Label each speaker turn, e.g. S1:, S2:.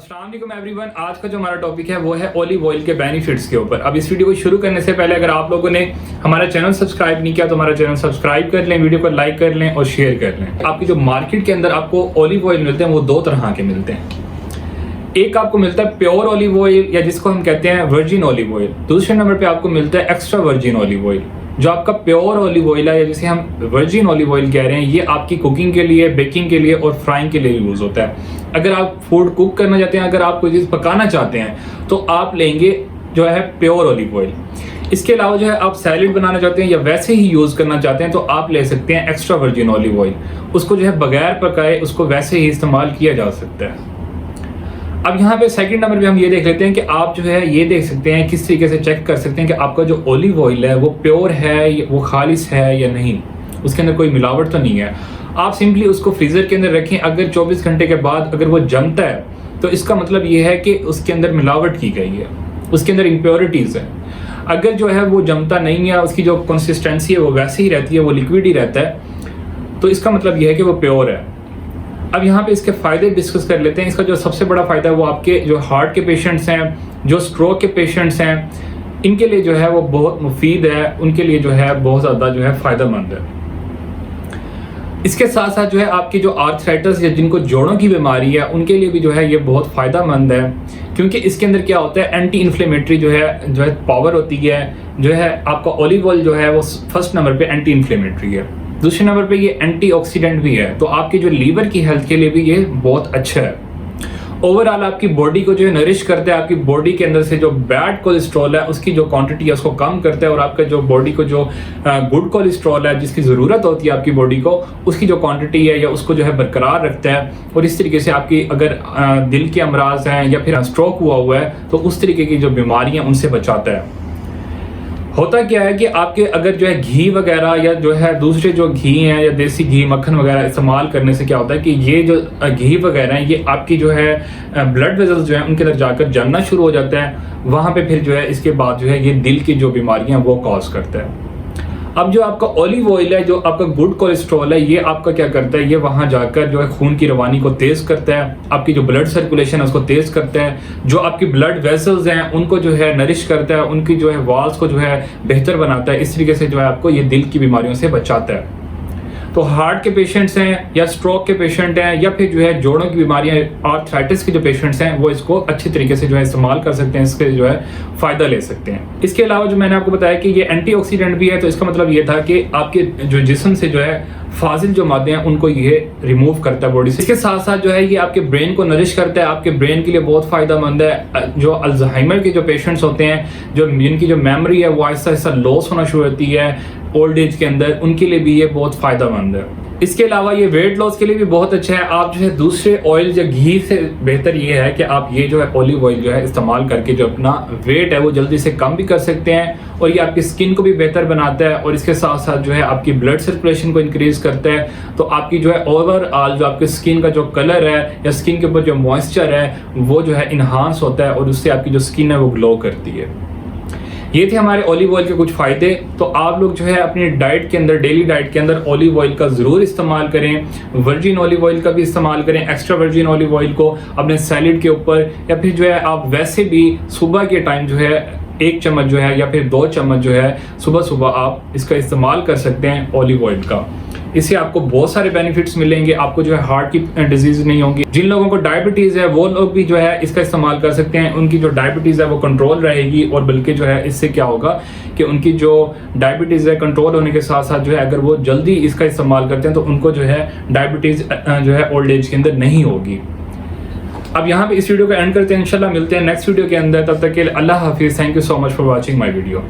S1: अस्सलाम वालेकुम एवरीवन। आज का जो हमारा टॉपिक है वो है ऑलिव ऑयल के बेनिफिट्स के ऊपर। अब इस वीडियो को शुरू करने से पहले अगर आप लोगों ने हमारा चैनल सब्सक्राइब नहीं किया तो हमारा चैनल सब्सक्राइब कर लें, वीडियो को लाइक कर लें और शेयर कर लें। आपकी जो मार्केट के अंदर आपको ऑलिव ऑयल मिलते हैं वो दो तरह के मिलते हैं। एक आपको मिलता है प्योर ऑलिव ऑयल या जिसको हम कहते हैं वर्जिन ऑलिव ऑयल। दूसरे नंबर पे आपको मिलता है एक्स्ट्रा वर्जिन ऑलिव ऑयल। जो आपका प्योर ऑलिव ऑयल है या जिसे हम वर्जिन ऑलिव ऑयल कह रहे हैं, ये आपकी कुकिंग के लिए, बेकिंग के लिए और फ्राइंग के लिए यूज होता है। अगर आप फूड कुक करना चाहते हैं, अगर आप कोई चीज़ पकाना चाहते हैं तो आप लेंगे जो है प्योर ऑलिव ऑयल। इसके अलावा जो है आप सैलेड बनाना चाहते हैं या वैसे ही यूज करना चाहते हैं तो आप ले सकते हैं एक्स्ट्रा वर्जिन ऑलिव ऑयल। उसको जो है बगैर पकाए उसको वैसे ही इस्तेमाल किया जा सकता है। अब यहाँ पे सेकंड नंबर पे हम ये देख लेते हैं कि आप जो है ये देख सकते हैं, किस तरीके से चेक कर सकते हैं कि आपका जो ऑलिव ऑयल है वो प्योर है, वो खालिस है या नहीं, उसके अंदर कोई मिलावट तो नहीं है। आप सिंपली उसको फ्रीजर के अंदर रखें। अगर 24 घंटे के बाद अगर वो जमता है तो इसका मतलब ये है कि उसके अंदर मिलावट की गई है, उसके अंदर इम्प्योरिटीज़ है। अगर जो है वो जमता नहीं है, उसकी जो कंसिस्टेंसी है वो वैसे ही रहती है, वो लिक्विड ही रहता है, तो इसका मतलब ये है कि वो प्योर है। अब यहाँ पे इसके फ़ायदे डिस्कस कर लेते हैं। इसका जो सबसे बड़ा फ़ायदा है वो आपके जो हार्ट के पेशेंट्स हैं, जो स्ट्रोक के पेशेंट्स हैं, इनके लिए जो है वो बहुत मुफीद है, उनके लिए जो है बहुत ज़्यादा जो है फ़ायदेमंद है। इसके साथ साथ जो है आपकी जो आर्थराइटिस या जिनको जोड़ों की बीमारी है उनके लिए भी जो है ये बहुत फ़ायदेमंद है, क्योंकि इसके अंदर क्या होता है, एंटी इन्फ्लेमेटरी जो है पावर होती है। जो है आपका ऑलिव ऑयल जो है वो फर्स्ट नंबर पे एंटी इन्फ्लेमेटरी है, दूसरे नंबर पे ये एंटीऑक्सीडेंट भी है, तो आपकी जो लीवर की हेल्थ के लिए भी ये बहुत अच्छा है। ओवरऑल आपकी बॉडी को जो है नरिश करता है, आपकी बॉडी के अंदर से जो बैड कोलेस्ट्रॉल है उसकी जो क्वांटिटी है उसको कम करता है, और आपका जो बॉडी को जो गुड कोलेस्ट्रॉल है जिसकी ज़रूरत होती है आपकी बॉडी को, उसकी जो क्वांटिटी है या उसको जो है बरकरार रखता है। और इस तरीके से आपकी अगर दिल के अमराज हैं या फिर स्ट्रोक हुआ है तो उस तरीके की जो बीमारियाँ उनसे बचाता है। होता क्या है कि आपके अगर जो है घी वगैरह या जो है दूसरे जो घी हैं या देसी घी, मक्खन वगैरह इस्तेमाल करने से क्या होता है कि ये जो घी वगैरह है ये आपकी जो है ब्लड वेजल्स जो है उनके अंदर जाकर जमना शुरू हो जाता है। वहाँ पे फिर जो है इसके बाद जो है ये दिल की जो बीमारियाँ वो कॉज करता है। अब जो आपका ऑलिव ऑयल है, जो आपका गुड कोलेस्ट्रॉल है, ये आपका क्या करता है, ये वहाँ जाकर जो है खून की रवानी को तेज़ करता है, आपकी जो ब्लड सर्कुलेशन है उसको तेज़ करता है, जो आपकी ब्लड वेसल्स हैं उनको जो है नरिश करता है, उनकी जो है वाल्स को जो है बेहतर बनाता है। इस तरीके से जो है आपको ये दिल की बीमारियों से बचाता है। तो हार्ट के पेशेंट्स हैं या स्ट्रोक के पेशेंट हैं या फिर जो है जोड़ों की बीमारियां, आर्थराइटिस के जो पेशेंट्स हैं वो इसको अच्छी तरीके से जो है इस्तेमाल कर सकते हैं, इसके जो है फ़ायदा ले सकते हैं। इसके अलावा जो मैंने आपको बताया कि ये एंटीऑक्सीडेंट भी है, तो इसका मतलब ये था कि आपके जो जिस्म से जो है फाजिल जो मादे हैं उनको ये रिमूव करता है बॉडी से। इसके साथ साथ जो है ये आपके ब्रेन को नरिश करता है, आपके ब्रेन के लिए बहुत फ़ायदेमंद है। जो अल्जाइमर के जो पेशेंट्स होते हैं, जो जिनकी जो मेमोरी है वो आहिस्ता आहिस्ता लॉस होना शुरू होती है ओल्ड एज के अंदर, उनके लिए भी ये बहुत फ़ायदेमंद है। इसके अलावा ये वेट लॉस के लिए भी बहुत अच्छा है। आप जो है दूसरे ऑयल या घी से बेहतर ये है कि आप ये जो है ऑलिव ऑयल जो है इस्तेमाल करके जो अपना वेट है वो जल्दी से कम भी कर सकते हैं, और ये आपकी स्किन को भी बेहतर बनाता है, और इसके साथ साथ जो है आपकी ब्लड सर्कुलेशन को इंक्रीज करता है। तो आपकी जो है ओवरऑल जो आपकी स्किन का जो कलर है या स्किन के ऊपर जो मॉइस्चर है वो जो है इन्हांस होता है, और उससे आपकी जो स्किन है वो ग्लो करती है। ये थे हमारे ऑलिव ऑयल के कुछ फ़ायदे। तो आप लोग जो है अपनी डाइट के अंदर, डेली डाइट के अंदर ऑलिव ऑयल का ज़रूर इस्तेमाल करें। वर्जिन ऑलिव ऑयल का भी इस्तेमाल करें, एक्स्ट्रा वर्जिन ऑलिव ऑयल को अपने सैलेड के ऊपर, या फिर जो है आप वैसे भी सुबह के टाइम जो है 1 चम्मच जो है या फिर 2 चम्मच जो है सुबह सुबह आप इसका इस्तेमाल कर सकते हैं ऑलिव ऑयल का। इससे आपको बहुत सारे बेनिफिट्स मिलेंगे। आपको जो है हार्ट की डिजीज नहीं होंगी। जिन लोगों को डायबिटीज़ है वो लोग भी जो है इसका इस्तेमाल कर सकते हैं, उनकी जो डायबिटीज़ है वो कंट्रोल रहेगी, और बल्कि जो है इससे क्या होगा कि उनकी जो डायबिटीज़ है कंट्रोल होने के साथ साथ जो है अगर वो जल्दी इसका इस्तेमाल करते हैं तो उनको जो है डायबिटीज़ जो है ओल्ड एज के अंदर नहीं होगी। अब यहाँ पे इस वीडियो को एंड करते हैं, इंशाल्लाह मिलते हैं नेक्स्ट वीडियो के अंदर। तब तक के लिए अल्लाह हाफिज़। Thank you so much for watching my video.